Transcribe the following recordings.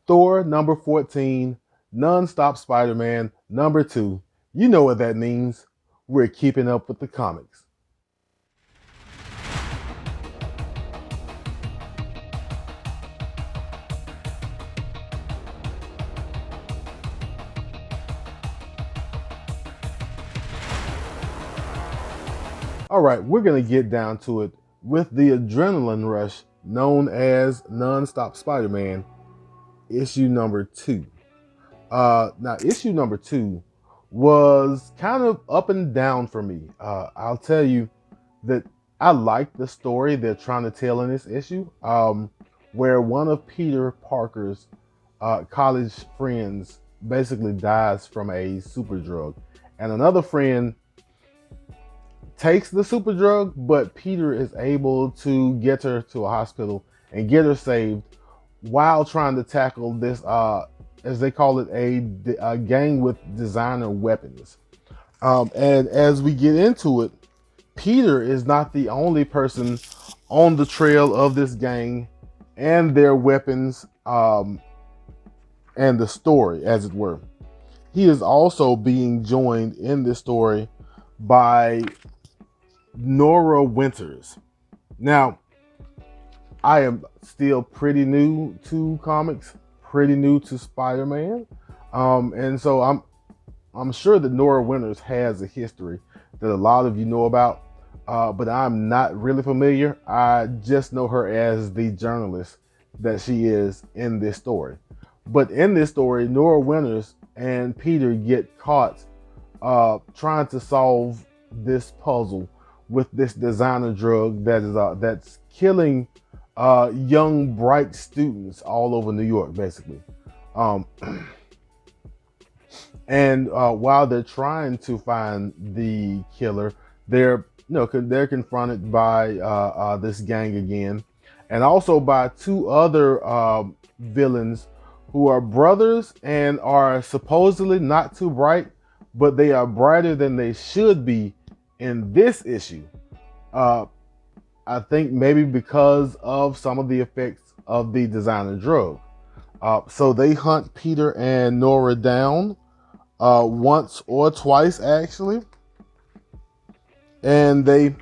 Thor number 14, Non-Stop Spider-Man number 2. You know what that means. We're keeping up with the comics. All right, we're going to get down to it with the adrenaline rush known as Non-Stop Spider-Man, issue number 2. Now, issue number 2 was kind of up and down for me. I'll tell you that I like the story they're trying to tell in this issue, where one of Peter Parker's college friends basically dies from a super drug, and another friend takes the super drug, but Peter is able to get her to a hospital and get her saved while trying to tackle this, as they call it, a gang with designer weapons. And as we get into it, Peter is not the only person on the trail of this gang and their weapons, and the story, as it were. He is also being joined in this story by Nora Winters. Now, I am still pretty new to comics, pretty new to Spider-Man, and so I'm sure that Nora Winters has a history that a lot of you know about, but I'm not really familiar. I just know her as the journalist that she is in this story. But in this story, Nora Winters and Peter get caught trying to solve this puzzle with this designer drug that's killing young, bright students all over New York, basically. Um, and while they're trying to find the killer, they're confronted by this gang again, and also by two other villains who are brothers and are supposedly not too bright, but they are brighter than they should be in this issue. Uh, I think maybe because of some of the effects of the designer drug. So they hunt Peter and Nora down once or twice, actually, and they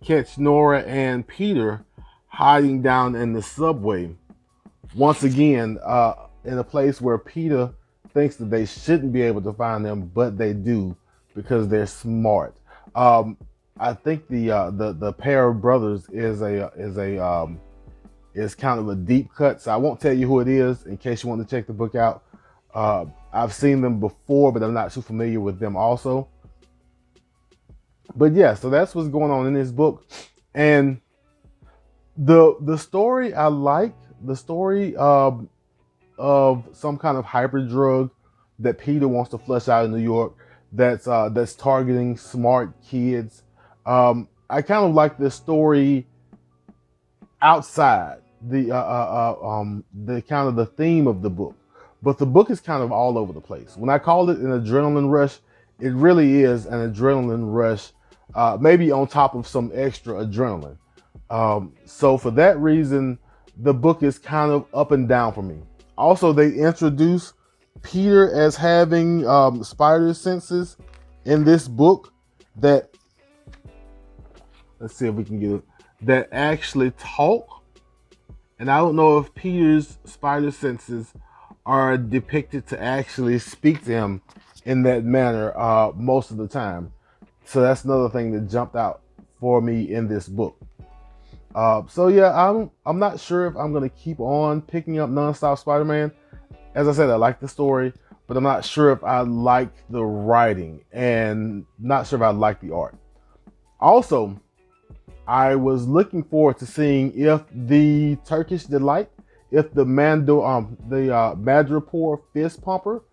catch Nora and Peter hiding down in the subway. Once again, in a place where Peter thinks that they shouldn't be able to find them, but they do because they're smart. I think the pair of brothers is kind of a deep cut, so I won't tell you who it is in case you want to check the book out. I've seen them before, but I'm not too familiar with them also. But yeah, so that's what's going on in this book, and the story I like. The story of some kind of hyper drug that Peter wants to flush out in New York that's targeting smart kids. I kind of like this story outside the kind of the theme of the book, but the book is kind of all over the place. When I called it an adrenaline rush, it really is an adrenaline rush, maybe on top of some extra adrenaline. So for that reason, the book is kind of up and down for me. Also, they introduce Peter as having spider senses in this book that, let's see if we can get it, that actually talk. And I don't know if Peter's spider senses are depicted to actually speak to him in that manner most of the time. So that's another thing that jumped out for me in this book. So yeah, I'm not sure if I'm gonna keep on picking up Non-Stop Spider-Man. As I said, I like the story, but I'm not sure if I like the writing and not sure if I like the art. Also, I was looking forward to seeing if the Turkish Delight, if the Madripoor Fist Pumper,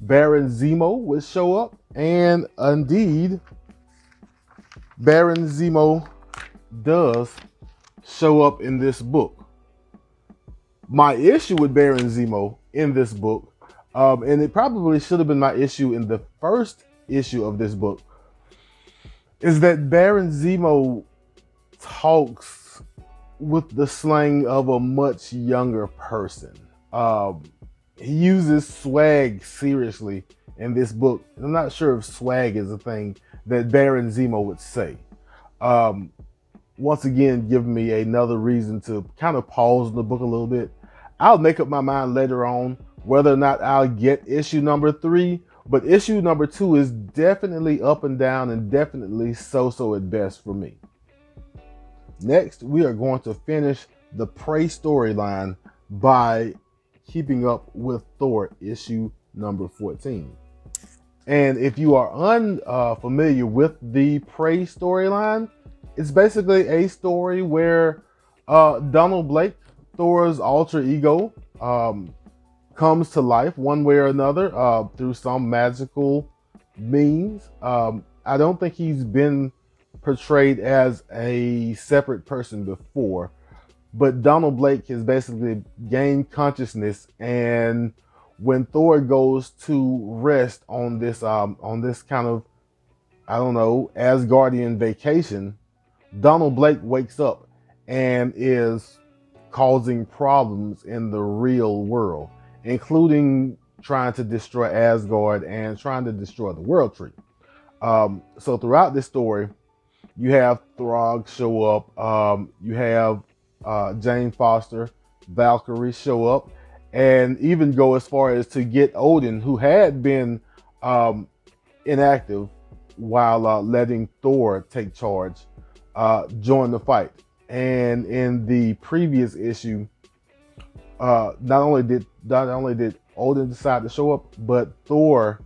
Baron Zemo would show up, and indeed, Baron Zemo does show up in this book. My issue with Baron Zemo in this book, and it probably should have been my issue in the first issue of this book, is that Baron Zemo talks with the slang of a much younger person. Um, he uses swag seriously in this book. I'm not sure if swag is a thing that Baron Zemo would say. Um, Once again, giving me another reason to kind of pause the book a little bit. I'll make up my mind later on whether or not I'll get issue number 3, but issue number 2 is definitely up and down and definitely so-so at best for me. Next, we are going to finish the Prey storyline by keeping up with Thor issue number 14. And if you are unfamiliar with the Prey storyline, it's basically a story where Donald Blake, Thor's alter ego, comes to life one way or another through some magical means. I don't think he's been portrayed as a separate person before, but Donald Blake has basically gained consciousness, and when Thor goes to rest on this kind of, I don't know, Asgardian vacation, Donald Blake wakes up and is causing problems in the real world, including trying to destroy Asgard and trying to destroy the World Tree. So throughout this story, you have Throg show up, you have Jane Foster, Valkyrie show up, and even go as far as to get Odin, who had been inactive while letting Thor take charge, join the fight. And in the previous issue, not only did Odin decide to show up, but Thor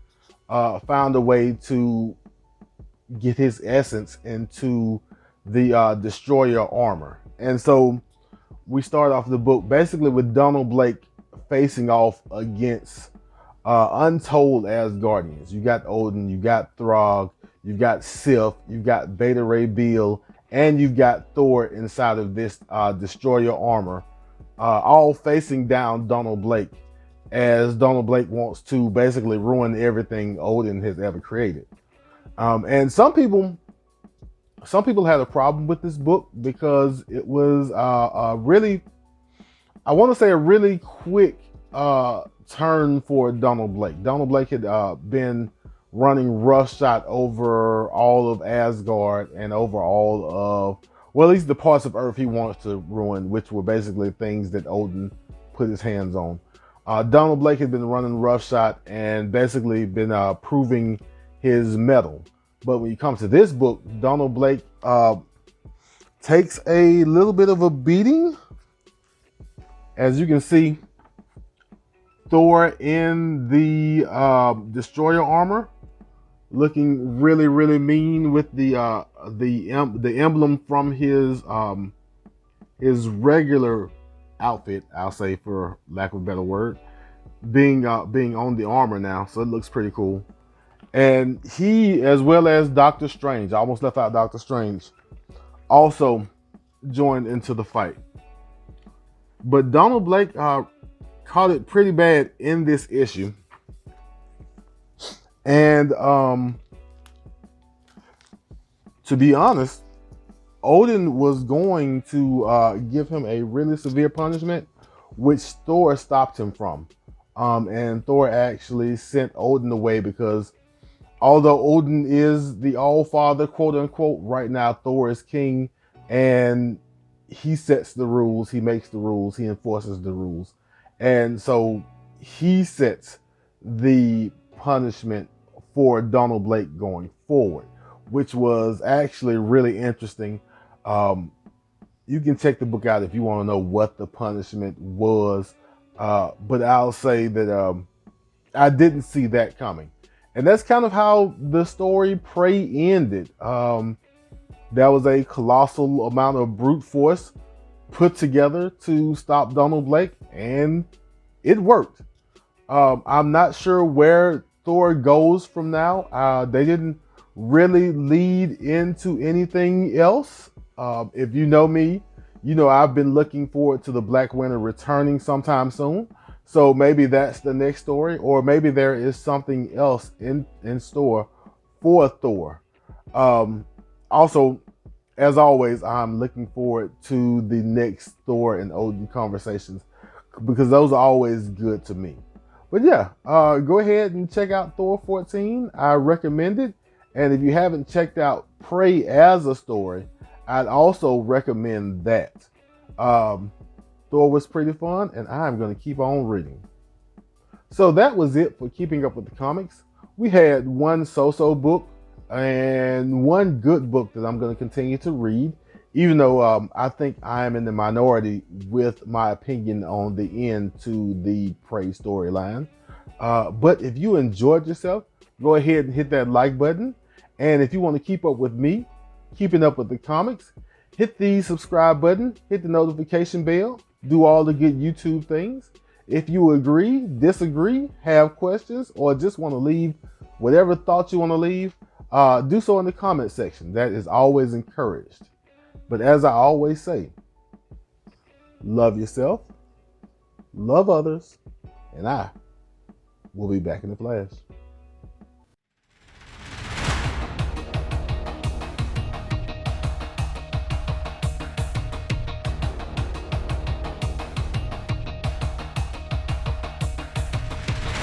found a way to get his essence into the destroyer armor. And so we start off the book basically with Donald Blake facing off against untold Asgardians. You got Odin, you got Throg, you've got Sif, you've got Beta Ray Bill, and you've got Thor inside of this destroyer armor, all facing down Donald Blake, as Donald Blake wants to basically ruin everything Odin has ever created. And some people had a problem with this book because it was really, I want to say, a really quick turn for Donald Blake. Donald Blake had been running roughshod over all of Asgard and over all of, well, at least the parts of Earth he wants to ruin, which were basically things that Odin put his hands on. Donald Blake had been running roughshod and basically been proving his mettle. But when you come to this book, Donald Blake takes a little bit of a beating. As you can see, Thor in the destroyer armor, looking really, really mean with the emblem from his regular outfit, I'll say, for lack of a better word, being on the armor now. So it looks pretty cool. And he, as well as Doctor Strange, I almost left out Doctor Strange, also joined into the fight. But Donald Blake caught it pretty bad in this issue. And to be honest, Odin was going to give him a really severe punishment, which Thor stopped him from. And Thor actually sent Odin away because although Odin is the All-Father, quote unquote, right now Thor is king, and he sets the rules, he makes the rules, he enforces the rules. And so he sets the punishment for Donald Blake going forward, which was actually really interesting. You can check the book out if you want to know what the punishment was. But I'll say that I didn't see that coming. And that's kind of how the story Prey ended. There was a colossal amount of brute force put together to stop Donald Blake, and it worked. I'm not sure where Thor goes from now. They didn't really lead into anything else. If you know me, you know I've been looking forward to the Black Winter returning sometime soon. So maybe that's the next story, or maybe there is something else in store for Thor. Also, as always, I'm looking forward to the next Thor and Odin conversations because those are always good to me. But yeah, go ahead and check out Thor 14. I recommend it. And if you haven't checked out Pray as a Story, I'd also recommend that. Thor was pretty fun, and I'm going to keep on reading. So that was it for Keeping Up with the Comics. We had one so-so book and one good book that I'm going to continue to read, even though I think I'm in the minority with my opinion on the end to the Prey storyline. But if you enjoyed yourself, go ahead and hit that like button. And if you want to keep up with me, keeping up with the comics, hit the subscribe button, hit the notification bell, do all the good YouTube things. If you agree, disagree, have questions, or just want to leave whatever thoughts you want to leave, do so in the comment section. That is always encouraged. But as I always say, love yourself, love others, and I will be back in the flash.